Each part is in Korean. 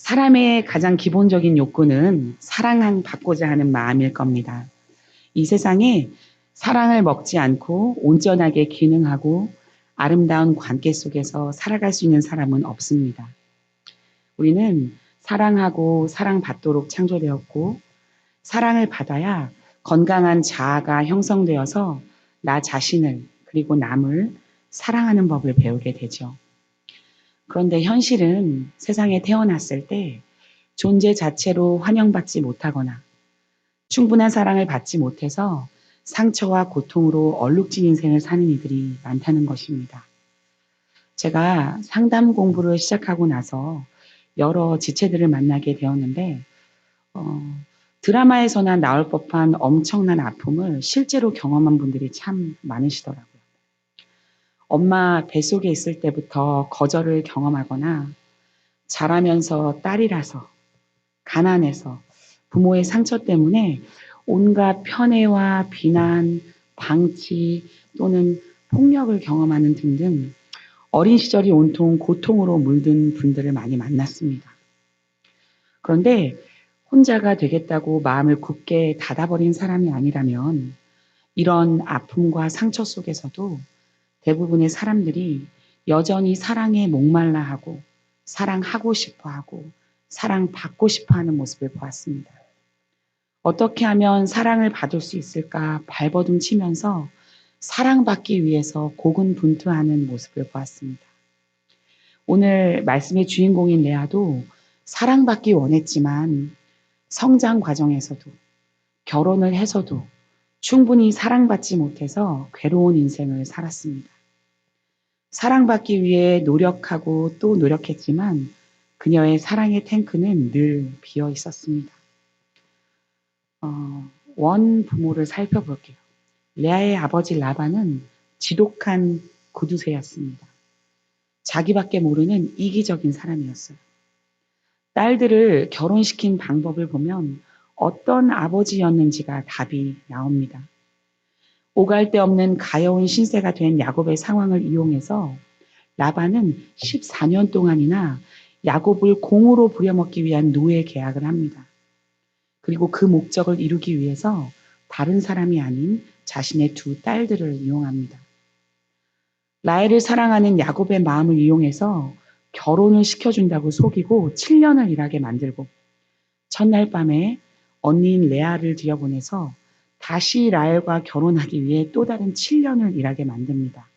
사람의 가장 기본적인 욕구는 사랑받고자 하는 마음일 겁니다. 이 세상에 사랑을 먹지 않고 온전하게 기능하고 아름다운 관계 속에서 살아갈 수 있는 사람은 없습니다. 우리는 사랑하고 사랑받도록 창조되었고 사랑을 받아야 건강한 자아가 형성되어서 나 자신을 그리고 남을 사랑하는 법을 배우게 되죠. 그런데 현실은 세상에 태어났을 때 존재 자체로 환영받지 못하거나 충분한 사랑을 받지 못해서 상처와 고통으로 얼룩진 인생을 사는 이들이 많다는 것입니다. 제가 상담 공부를 시작하고 나서 여러 지체들을 만나게 되었는데 드라마에서나 나올 법한 엄청난 아픔을 실제로 경험한 분들이 참 많으시더라고요. 엄마 뱃속에 있을 때부터 거절을 경험하거나 자라면서 딸이라서 가난해서 부모의 상처 때문에 온갖 편애와 비난, 방치 또는 폭력을 경험하는 등등 어린 시절이 온통 고통으로 물든 분들을 많이 만났습니다. 그런데 혼자가 되겠다고 마음을 굳게 닫아버린 사람이 아니라면 이런 아픔과 상처 속에서도 대부분의 사람들이 여전히 사랑에 목말라 하고 사랑하고 싶어 하고 사랑받고 싶어 하는 모습을 보았습니다. 어떻게 하면 사랑을 받을 수 있을까 발버둥 치면서 사랑받기 위해서 고군분투하는 모습을 보았습니다. 오늘 말씀의 주인공인 레아도 사랑받기 원했지만 성장 과정에서도 결혼을 해서도 충분히 사랑받지 못해서 괴로운 인생을 살았습니다. 사랑받기 위해 노력하고 또 노력했지만 그녀의 사랑의 탱크는 늘 비어 있었습니다. 원 부모를 살펴볼게요. 레아의 아버지 라반은 지독한 구두쇠였습니다. 자기밖에 모르는 이기적인 사람이었어요. 딸들을 결혼시킨 방법을 보면 어떤 아버지였는지가 답이 나옵니다. 오갈 데 없는 가여운 신세가 된 야곱의 상황을 이용해서 라반은 14년 동안이나 야곱을 공으로 부려먹기 위한 노예 계약을 합니다. 그리고 그 목적을 이루기 위해서 다른 사람이 아닌 자신의 두 딸들을 이용합니다. 라헬을 사랑하는 야곱의 마음을 이용해서 결혼을 시켜준다고 속이고 7년을 일하게 만들고 첫날 밤에 언니인 레아를 들여보내서 다시 라헬과 결혼하기 위해 또 다른 7년을 일하게 만듭니다.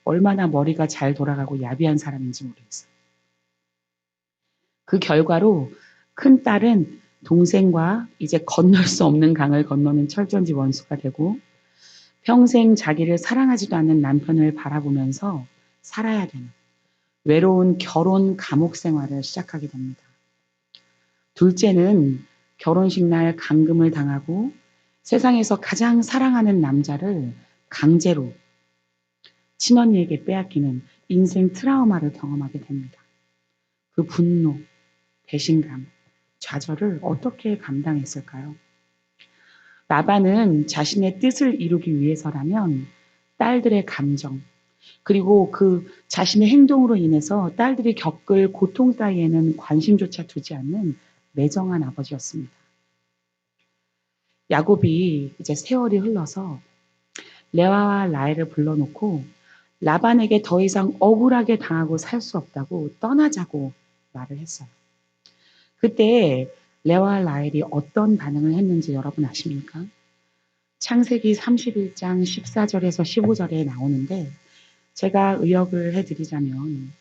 얼마나 머리가 잘 돌아가고 야비한 사람인지 모르겠어요. 그 결과로 큰 딸은 동생과 이제 건널 수 없는 강을 건너는 철전지 원수가 되고 평생 자기를 사랑하지도 않는 남편을 바라보면서 살아야 되는 외로운 결혼 감옥 생활을 시작하게 됩니다. 둘째는 결혼식 날 감금을 당하고 세상에서 가장 사랑하는 남자를 강제로 친언니에게 빼앗기는 인생 트라우마를 경험하게 됩니다. 그 분노, 배신감, 좌절을 어떻게 감당했을까요? 라반은 자신의 뜻을 이루기 위해서라면 딸들의 감정, 그리고 그 자신의 행동으로 인해서 딸들이 겪을 고통 따위에는 관심조차 두지 않는 매정한 아버지였습니다. 야곱이 이제 세월이 흘러서 레아와 라헬을 불러놓고 라반에게 더 이상 억울하게 당하고 살 수 없다고 떠나자고 말을 했어요. 그때 레아와 라헬이 어떤 반응을 했는지 여러분 아십니까? 창세기 31장 14절에서 15절에 나오는데 제가 의역을 해드리자면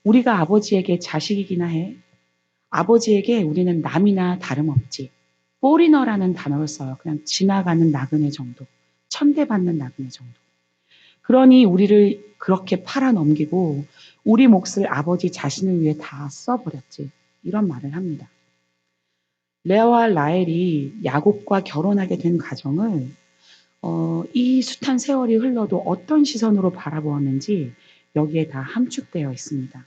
우리가 아버지에게 자식이기나 해. 아버지에게 우리는 남이나 다름없지. 포리너라는 단어를 써요. 그냥 지나가는 나그네 정도. 천대받는 나그네 정도. 그러니 우리를 그렇게 팔아넘기고 우리 몫을 아버지 자신을 위해 다 써버렸지. 이런 말을 합니다. 레아와 라헬이 야곱과 결혼하게 된 과정을 이 숱한 세월이 흘러도 어떤 시선으로 바라보았는지 여기에 다 함축되어 있습니다.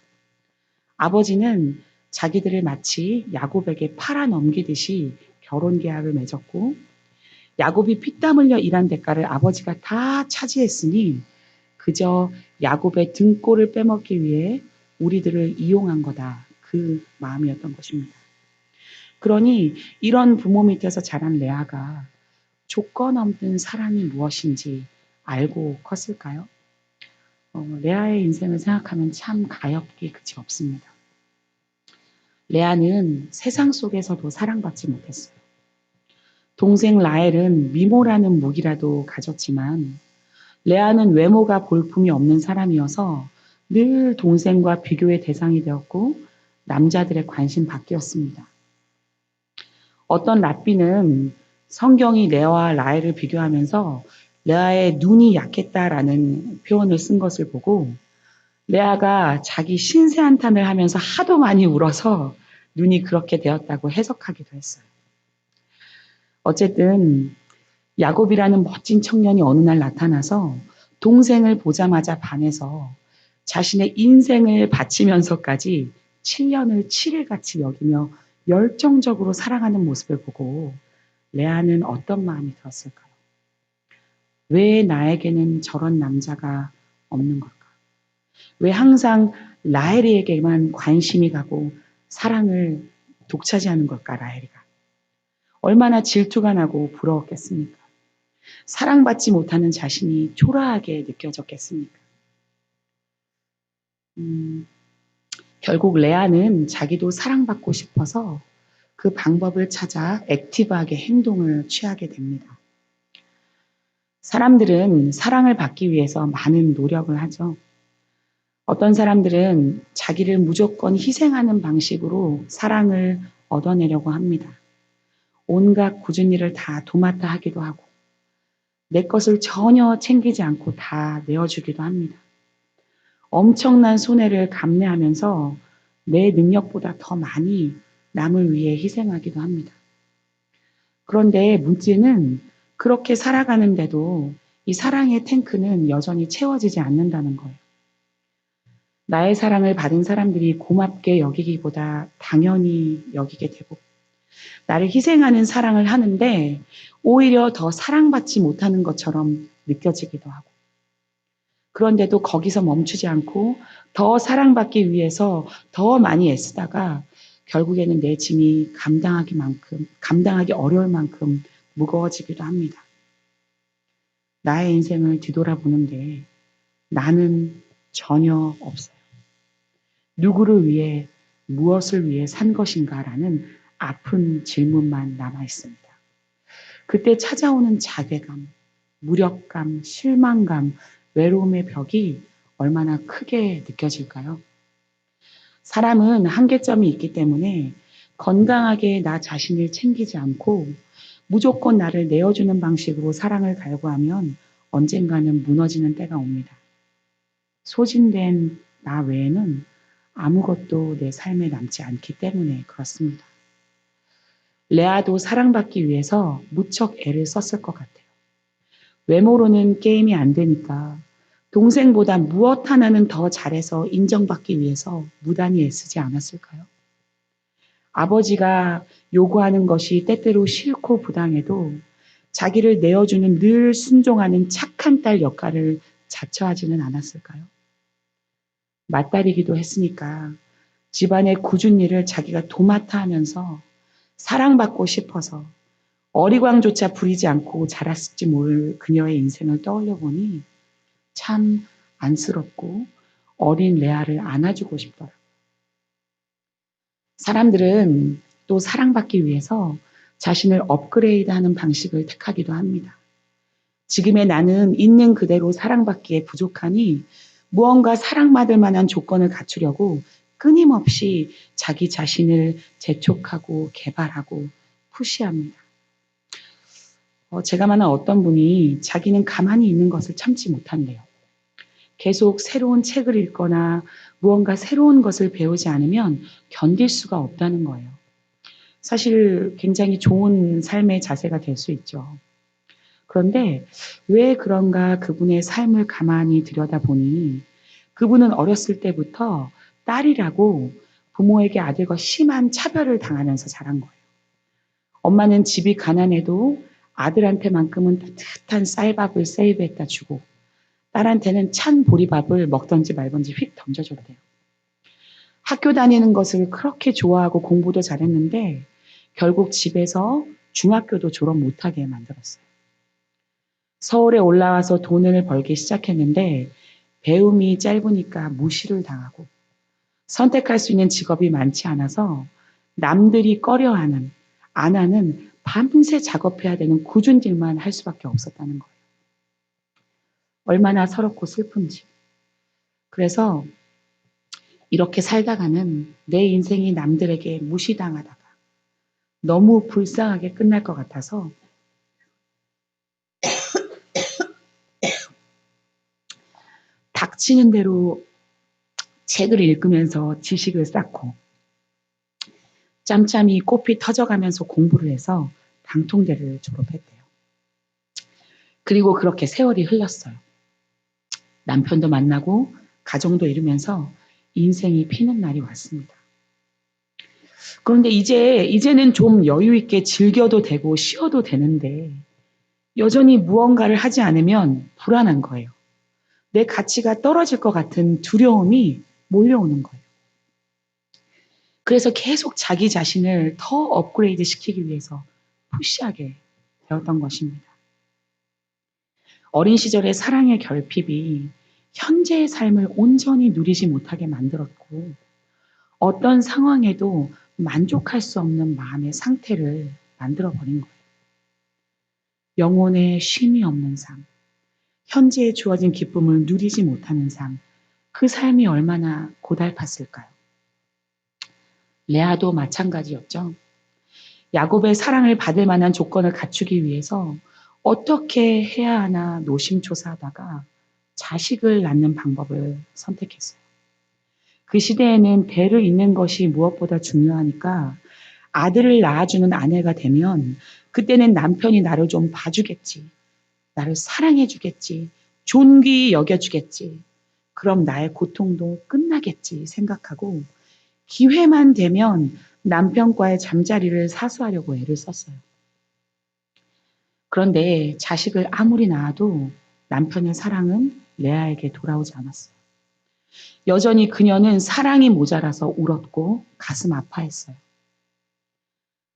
아버지는 자기들을 마치 야곱에게 팔아넘기듯이 결혼 계약을 맺었고 야곱이 피땀 흘려 일한 대가를 아버지가 다 차지했으니 그저 야곱의 등골을 빼먹기 위해 우리들을 이용한 거다. 그 마음이었던 것입니다. 그러니 이런 부모 밑에서 자란 레아가 조건 없는 사랑이 무엇인지 알고 컸을까요? 레아의 인생을 생각하면 참 가엾기 그치 없습니다. 레아는 세상 속에서도 사랑받지 못했어요. 동생 라헬은 미모라는 무기라도 가졌지만 레아는 외모가 볼품이 없는 사람이어서 늘 동생과 비교의 대상이 되었고 남자들의 관심 밖이었습니다. 어떤 랍비는 성경이 레아와 라헬을 비교하면서 레아의 눈이 약했다라는 표현을 쓴 것을 보고 레아가 자기 신세 한탄을 하면서 하도 많이 울어서 눈이 그렇게 되었다고 해석하기도 했어요. 어쨌든 야곱이라는 멋진 청년이 어느 날 나타나서 동생을 보자마자 반해서 자신의 인생을 바치면서까지 7년을 7일같이 여기며 열정적으로 사랑하는 모습을 보고 레아는 어떤 마음이 들었을까요? 왜 나에게는 저런 남자가 없는 걸까? 왜 항상 라헬에게만 관심이 가고 사랑을 독차지하는 걸까, 라헬이가? 얼마나 질투가 나고 부러웠겠습니까? 사랑받지 못하는 자신이 초라하게 느껴졌겠습니까? 결국 레아는 자기도 사랑받고 싶어서 그 방법을 찾아 액티브하게 행동을 취하게 됩니다. 사람들은 사랑을 받기 위해서 많은 노력을 하죠. 어떤 사람들은 자기를 무조건 희생하는 방식으로 사랑을 얻어내려고 합니다. 온갖 굳은 일을 다 도맡아 하기도 하고 내 것을 전혀 챙기지 않고 다 내어주기도 합니다. 엄청난 손해를 감내하면서 내 능력보다 더 많이 남을 위해 희생하기도 합니다. 그런데 문제는 그렇게 살아가는데도 이 사랑의 탱크는 여전히 채워지지 않는다는 거예요. 나의 사랑을 받은 사람들이 고맙게 여기기보다 당연히 여기게 되고 나를 희생하는 사랑을 하는데 오히려 더 사랑받지 못하는 것처럼 느껴지기도 하고 그런데도 거기서 멈추지 않고 더 사랑받기 위해서 더 많이 애쓰다가 결국에는 내 짐이 감당하기 어려울 만큼 무거워지기도 합니다. 나의 인생을 뒤돌아보는데 나는 전혀 없어요. 누구를 위해 무엇을 위해 산 것인가라는 아픈 질문만 남아 있습니다. 그때 찾아오는 자괴감, 무력감, 실망감, 외로움의 벽이 얼마나 크게 느껴질까요? 사람은 한계점이 있기 때문에 건강하게 나 자신을 챙기지 않고 무조건 나를 내어주는 방식으로 사랑을 갈구하면 언젠가는 무너지는 때가 옵니다. 소진된 나 외에는 아무것도 내 삶에 남지 않기 때문에 그렇습니다. 레아도 사랑받기 위해서 무척 애를 썼을 것 같아요. 외모로는 게임이 안 되니까 동생보다 무엇 하나는 더 잘해서 인정받기 위해서 무단히 애쓰지 않았을까요? 아버지가 요구하는 것이 때때로 싫고 부당해도 자기를 내어주는 늘 순종하는 착한 딸 역할을 자처하지는 않았을까요? 맞다리기도 했으니까 집안의 굳은 일을 자기가 도맡아 하면서 사랑받고 싶어서 어리광조차 부리지 않고 자랐을지 모를 그녀의 인생을 떠올려 보니 참 안쓰럽고 어린 레아를 안아주고 싶더라고요. 사람들은 또 사랑받기 위해서 자신을 업그레이드하는 방식을 택하기도 합니다. 지금의 나는 있는 그대로 사랑받기에 부족하니 무언가 사랑받을 만한 조건을 갖추려고 끊임없이 자기 자신을 재촉하고 개발하고 푸시합니다. 제가 만난 어떤 분이 자기는 가만히 있는 것을 참지 못한대요. 계속 새로운 책을 읽거나 무언가 새로운 것을 배우지 않으면 견딜 수가 없다는 거예요. 사실 굉장히 좋은 삶의 자세가 될 수 있죠. 그런데 왜 그런가 그분의 삶을 가만히 들여다보니 그분은 어렸을 때부터 딸이라고 부모에게 아들과 심한 차별을 당하면서 자란 거예요. 엄마는 집이 가난해도 아들한테만큼은 따뜻한 쌀밥을 세이브했다 주고 딸한테는 찬 보리밥을 먹던지 말던지 휙 던져줬대요. 학교 다니는 것을 그렇게 좋아하고 공부도 잘했는데 결국 집에서 중학교도 졸업 못하게 만들었어요. 서울에 올라와서 돈을 벌기 시작했는데 배움이 짧으니까 무시를 당하고 선택할 수 있는 직업이 많지 않아서 남들이 꺼려하는, 안 하는 밤새 작업해야 되는 굳은 일만 할 수밖에 없었다는 거예요. 얼마나 서럽고 슬픈지. 그래서 이렇게 살다가는 내 인생이 남들에게 무시당하다가 너무 불쌍하게 끝날 것 같아서 닥치는 대로 책을 읽으면서 지식을 쌓고 짬짬이 꽃이 터져가면서 공부를 해서 방통대를 졸업했대요. 그리고 그렇게 세월이 흘렀어요. 남편도 만나고 가정도 이루면서 인생이 피는 날이 왔습니다. 그런데 이제는 좀 여유 있게 즐겨도 되고 쉬어도 되는데 여전히 무언가를 하지 않으면 불안한 거예요. 내 가치가 떨어질 것 같은 두려움이 몰려오는 거예요. 그래서 계속 자기 자신을 더 업그레이드 시키기 위해서 푸시하게 되었던 것입니다. 어린 시절의 사랑의 결핍이 현재의 삶을 온전히 누리지 못하게 만들었고 어떤 상황에도 만족할 수 없는 마음의 상태를 만들어버린 거예요. 영혼의 쉼이 없는 삶, 현재에 주어진 기쁨을 누리지 못하는 삶, 그 삶이 얼마나 고달팠을까요? 레아도 마찬가지였죠. 야곱의 사랑을 받을 만한 조건을 갖추기 위해서 어떻게 해야 하나 노심초사하다가 자식을 낳는 방법을 선택했어요. 그 시대에는 대를 잇는 것이 무엇보다 중요하니까 아들을 낳아주는 아내가 되면 그때는 남편이 나를 좀 봐주겠지. 나를 사랑해주겠지. 존귀히 여겨주겠지. 그럼 나의 고통도 끝나겠지 생각하고 기회만 되면 남편과의 잠자리를 사수하려고 애를 썼어요. 그런데 자식을 아무리 낳아도 남편의 사랑은 레아에게 돌아오지 않았어요. 여전히 그녀는 사랑이 모자라서 울었고 가슴 아파했어요.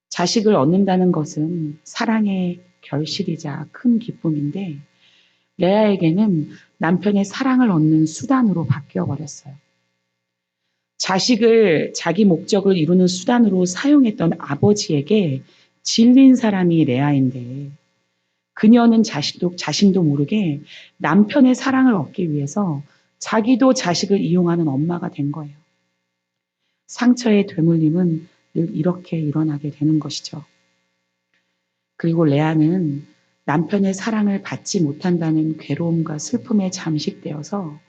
자식을 얻는다는 것은 사랑의 결실이자 큰 기쁨인데 레아에게는 남편의 사랑을 얻는 수단으로 바뀌어 버렸어요. 자식을 자기 목적을 이루는 수단으로 사용했던 아버지에게 질린 사람이 레아인데 그녀는 자신도 모르게 남편의 사랑을 얻기 위해서 자기도 자식을 이용하는 엄마가 된 거예요. 상처의 되물림은 늘 이렇게 일어나게 되는 것이죠. 그리고 레아는 남편의 사랑을 받지 못한다는 괴로움과 슬픔에 잠식되어서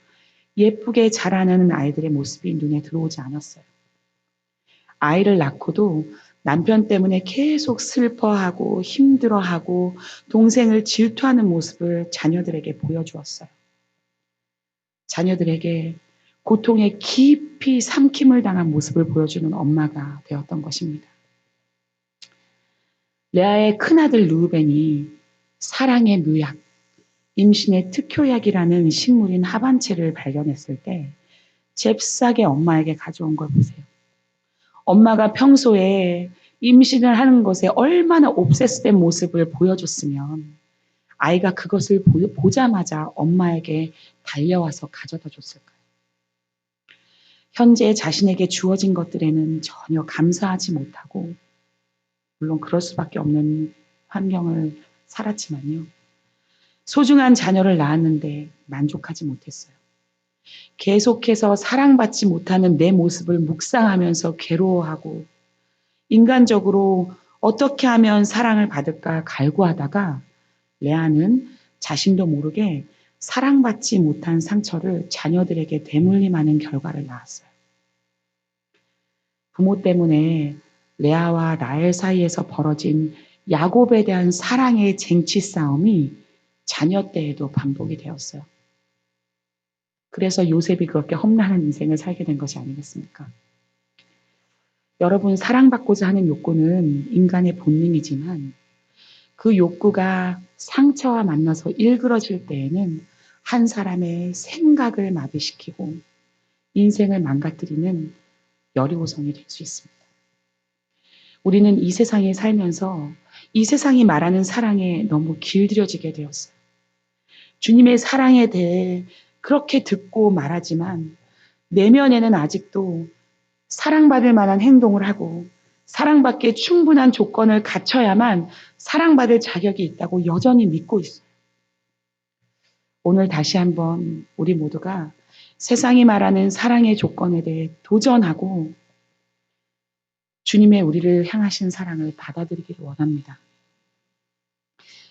예쁘게 자라나는 아이들의 모습이 눈에 들어오지 않았어요. 아이를 낳고도 남편 때문에 계속 슬퍼하고 힘들어하고 동생을 질투하는 모습을 자녀들에게 보여주었어요. 자녀들에게 고통에 깊이 삼킴을 당한 모습을 보여주는 엄마가 되었던 것입니다. 레아의 큰아들 루벤이 사랑의 묘약, 임신의 특효약이라는 식물인 하반체를 발견했을 때 잽싸게 엄마에게 가져온 걸 보세요. 엄마가 평소에 임신을 하는 것에 얼마나 옵세스된 모습을 보여줬으면 아이가 그것을 보자마자 엄마에게 달려와서 가져다 줬을까요? 현재 자신에게 주어진 것들에는 전혀 감사하지 못하고 물론 그럴 수밖에 없는 환경을 살았지만요. 소중한 자녀를 낳았는데 만족하지 못했어요. 계속해서 사랑받지 못하는 내 모습을 묵상하면서 괴로워하고 인간적으로 어떻게 하면 사랑을 받을까 갈구하다가 레아는 자신도 모르게 사랑받지 못한 상처를 자녀들에게 되물림하는 결과를 낳았어요. 부모 때문에 레아와 라헬 사이에서 벌어진 야곱에 대한 사랑의 쟁취 싸움이 자녀 때에도 반복이 되었어요. 그래서 요셉이 그렇게 험난한 인생을 살게 된 것이 아니겠습니까? 여러분, 사랑받고자 하는 욕구는 인간의 본능이지만 그 욕구가 상처와 만나서 일그러질 때에는 한 사람의 생각을 마비시키고 인생을 망가뜨리는 여리고성이 될 수 있습니다. 우리는 이 세상에 살면서 이 세상이 말하는 사랑에 너무 길들여지게 되었어요. 주님의 사랑에 대해 그렇게 듣고 말하지만 내면에는 아직도 사랑받을 만한 행동을 하고 사랑받기에 충분한 조건을 갖춰야만 사랑받을 자격이 있다고 여전히 믿고 있어요. 오늘 다시 한번 우리 모두가 세상이 말하는 사랑의 조건에 대해 도전하고 주님의 우리를 향하신 사랑을 받아들이기를 원합니다.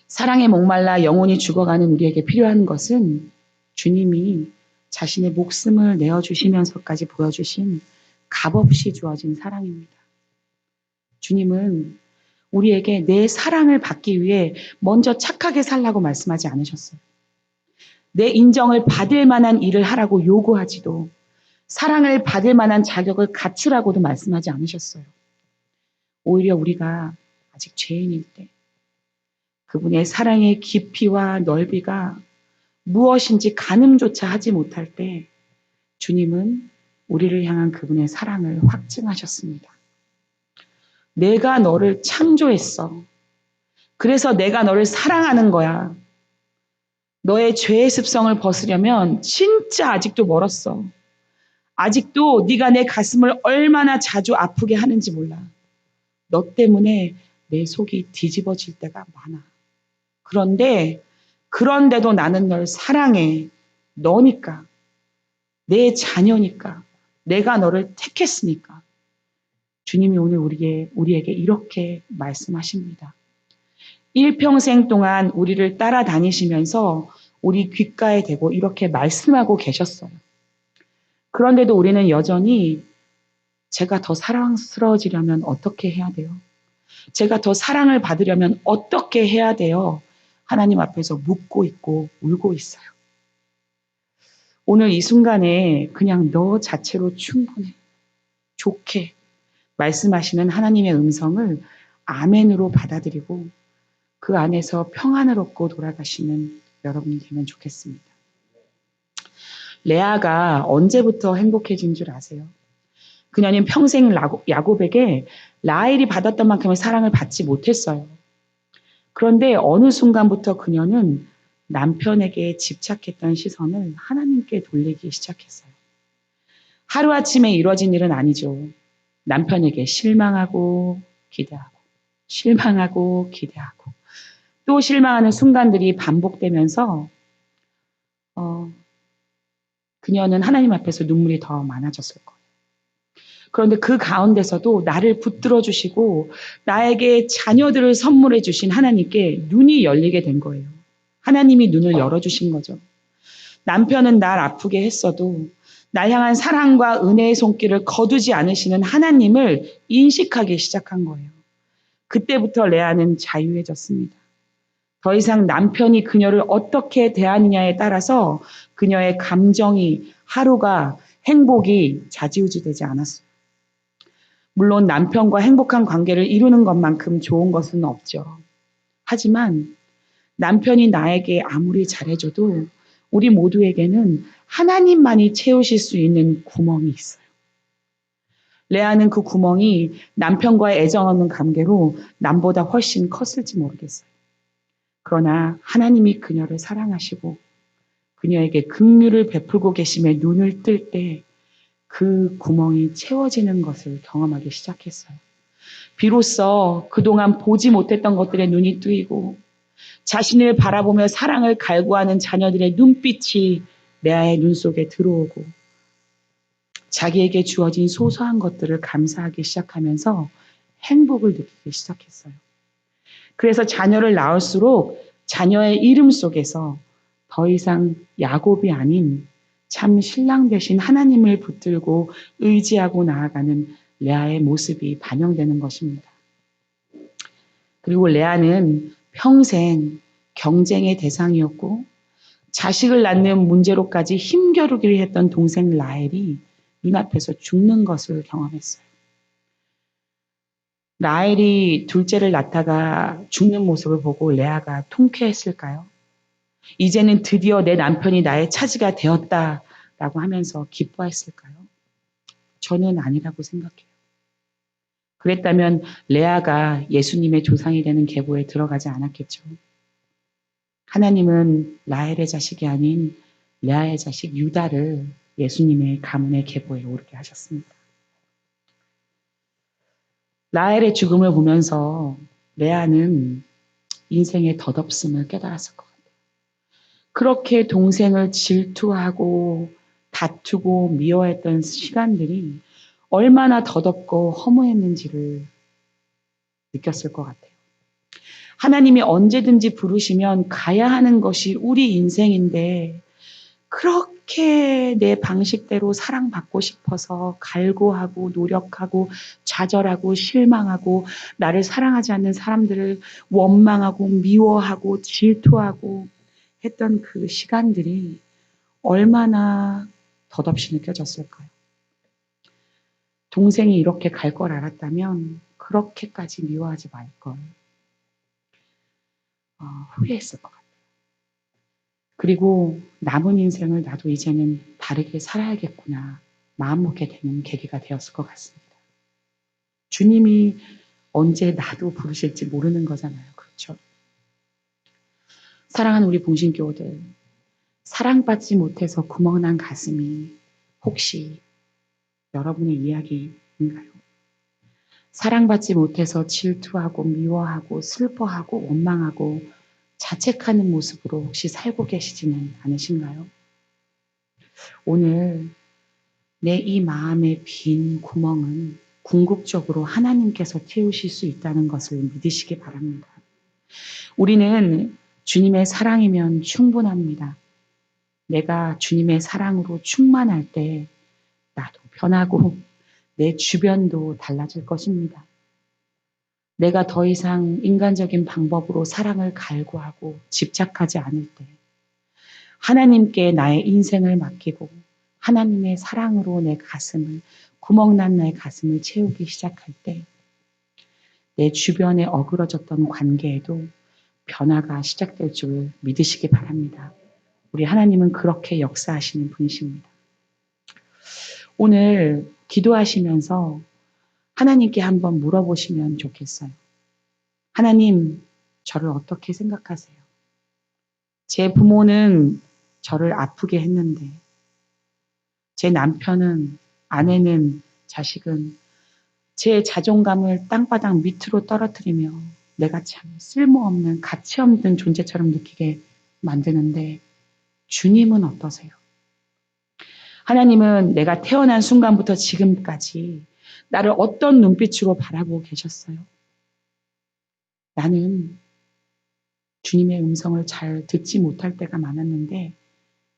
사랑에 목말라 영혼이 죽어가는 우리에게 필요한 것은 주님이 자신의 목숨을 내어주시면서까지 보여주신 값없이 주어진 사랑입니다. 주님은 우리에게 내 사랑을 받기 위해 먼저 착하게 살라고 말씀하지 않으셨어요. 내 인정을 받을 만한 일을 하라고 요구하지도 사랑을 받을 만한 자격을 갖추라고도 말씀하지 않으셨어요. 오히려 우리가 아직 죄인일 때 그분의 사랑의 깊이와 넓이가 무엇인지 가늠조차 하지 못할 때 주님은 우리를 향한 그분의 사랑을 확증하셨습니다. 내가 너를 창조했어. 그래서 내가 너를 사랑하는 거야. 너의 죄의 습성을 벗으려면 진짜 아직도 멀었어. 아직도 네가 내 가슴을 얼마나 자주 아프게 하는지 몰라. 너 때문에 내 속이 뒤집어질 때가 많아. 그런데도 나는 널 사랑해. 너니까. 내 자녀니까. 내가 너를 택했으니까. 주님이 오늘 우리에게 이렇게 말씀하십니다. 일평생 동안 우리를 따라다니시면서 우리 귓가에 대고 이렇게 말씀하고 계셨어요. 그런데도 우리는 여전히 제가 더 사랑스러워지려면 어떻게 해야 돼요? 제가 더 사랑을 받으려면 어떻게 해야 돼요? 하나님 앞에서 묻고 있고 울고 있어요. 오늘 이 순간에 그냥 너 자체로 충분해. 좋게 말씀하시는 하나님의 음성을 아멘으로 받아들이고 그 안에서 평안을 얻고 돌아가시는 여러분이 되면 좋겠습니다. 레아가 언제부터 행복해진 줄 아세요? 그녀는 평생 야곱에게 라헬이 받았던 만큼의 사랑을 받지 못했어요. 그런데 어느 순간부터 그녀는 남편에게 집착했던 시선을 하나님께 돌리기 시작했어요. 하루아침에 이루어진 일은 아니죠. 남편에게 실망하고 기대하고 실망하고 기대하고 또 실망하는 순간들이 반복되면서 그녀는 하나님 앞에서 눈물이 더 많아졌을 거예요. 그런데 그 가운데서도 나를 붙들어 주시고 나에게 자녀들을 선물해 주신 하나님께 눈이 열리게 된 거예요. 하나님이 눈을 열어주신 거죠. 남편은 날 아프게 했어도 날 향한 사랑과 은혜의 손길을 거두지 않으시는 하나님을 인식하기 시작한 거예요. 그때부터 레아는 자유해졌습니다. 더 이상 남편이 그녀를 어떻게 대하느냐에 따라서 그녀의 감정이 하루가 행복이 좌지우지되지 않았어요. 물론 남편과 행복한 관계를 이루는 것만큼 좋은 것은 없죠. 하지만 남편이 나에게 아무리 잘해줘도 우리 모두에게는 하나님만이 채우실 수 있는 구멍이 있어요. 레아는 그 구멍이 남편과의 애정 없는 관계로 남보다 훨씬 컸을지 모르겠어요. 그러나 하나님이 그녀를 사랑하시고 그녀에게 긍휼을 베풀고 계심에 눈을 뜰 때 그 구멍이 채워지는 것을 경험하기 시작했어요. 비로소 그동안 보지 못했던 것들에 눈이 뜨이고 자신을 바라보며 사랑을 갈구하는 자녀들의 눈빛이 레아의 눈 속에 들어오고 자기에게 주어진 소소한 것들을 감사하기 시작하면서 행복을 느끼기 시작했어요. 그래서 자녀를 낳을수록 자녀의 이름 속에서 더 이상 야곱이 아닌 참 신랑 되신 하나님을 붙들고 의지하고 나아가는 레아의 모습이 반영되는 것입니다. 그리고 레아는 평생 경쟁의 대상이었고 자식을 낳는 문제로까지 힘겨루기를 했던 동생 라헬이 눈앞에서 죽는 것을 경험했어요. 라헬이 둘째를 낳다가 죽는 모습을 보고 레아가 통쾌했을까요? 이제는 드디어 내 남편이 나의 차지가 되었다라고 하면서 기뻐했을까요? 저는 아니라고 생각해요. 그랬다면 레아가 예수님의 조상이 되는 계보에 들어가지 않았겠죠. 하나님은 라헬의 자식이 아닌 레아의 자식 유다를 예수님의 가문의 계보에 오르게 하셨습니다. 라헬의 죽음을 보면서 레아는 인생의 덧없음을 깨달았을 것 같아요. 그렇게 동생을 질투하고 다투고 미워했던 시간들이 얼마나 덧없고 허무했는지를 느꼈을 것 같아요. 하나님이 언제든지 부르시면 가야 하는 것이 우리 인생인데 그렇게 내 방식대로 사랑받고 싶어서 갈구하고 노력하고 좌절하고 실망하고 나를 사랑하지 않는 사람들을 원망하고 미워하고 질투하고 했던 그 시간들이 얼마나 덧없이 느껴졌을까요? 동생이 이렇게 갈 걸 알았다면 그렇게까지 미워하지 말 걸. 후회했을 것 같아요. 그리고 남은 인생을 나도 이제는 다르게 살아야겠구나 마음먹게 되는 계기가 되었을 것 같습니다. 주님이 언제 나도 부르실지 모르는 거잖아요. 그렇죠? 사랑하는 우리 봉신교우들, 사랑받지 못해서 구멍난 가슴이 혹시 여러분의 이야기인가요? 사랑받지 못해서 질투하고 미워하고 슬퍼하고 원망하고 자책하는 모습으로 혹시 살고 계시지는 않으신가요? 오늘 내 이 마음의 빈 구멍은 궁극적으로 하나님께서 채우실 수 있다는 것을 믿으시기 바랍니다. 우리는 주님의 사랑이면 충분합니다. 내가 주님의 사랑으로 충만할 때 나도 변하고 내 주변도 달라질 것입니다. 내가 더 이상 인간적인 방법으로 사랑을 갈구하고 집착하지 않을 때 하나님께 나의 인생을 맡기고 하나님의 사랑으로 내 가슴을 구멍난 나의 가슴을 채우기 시작할 때 내 주변에 어그러졌던 관계에도 변화가 시작될 줄 믿으시기 바랍니다. 우리 하나님은 그렇게 역사하시는 분이십니다. 오늘 기도하시면서 하나님께 한번 물어보시면 좋겠어요. 하나님, 저를 어떻게 생각하세요? 제 부모는 저를 아프게 했는데, 제 남편은, 아내는, 자식은 제 자존감을 땅바닥 밑으로 떨어뜨리며 내가 참 쓸모없는 가치 없는 존재처럼 느끼게 만드는데 주님은 어떠세요? 하나님은 내가 태어난 순간부터 지금까지 나를 어떤 눈빛으로 바라보고 계셨어요? 나는 주님의 음성을 잘 듣지 못할 때가 많았는데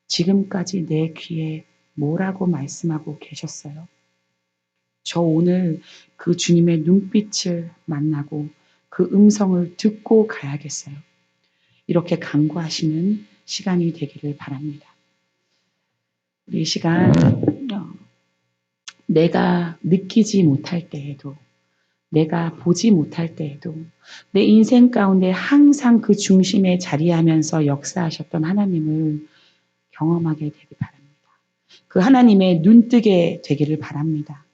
지금까지 내 귀에 뭐라고 말씀하고 계셨어요? 저 오늘 그 주님의 눈빛을 만나고 그 음성을 듣고 가야겠어요. 이렇게 간구하시는 시간이 되기를 바랍니다. 이 시간 내가 느끼지 못할 때에도 내가 보지 못할 때에도 내 인생 가운데 항상 그 중심에 자리하면서 역사하셨던 하나님을 경험하게 되기 바랍니다. 그 하나님의 눈뜨게 되기를 바랍니다.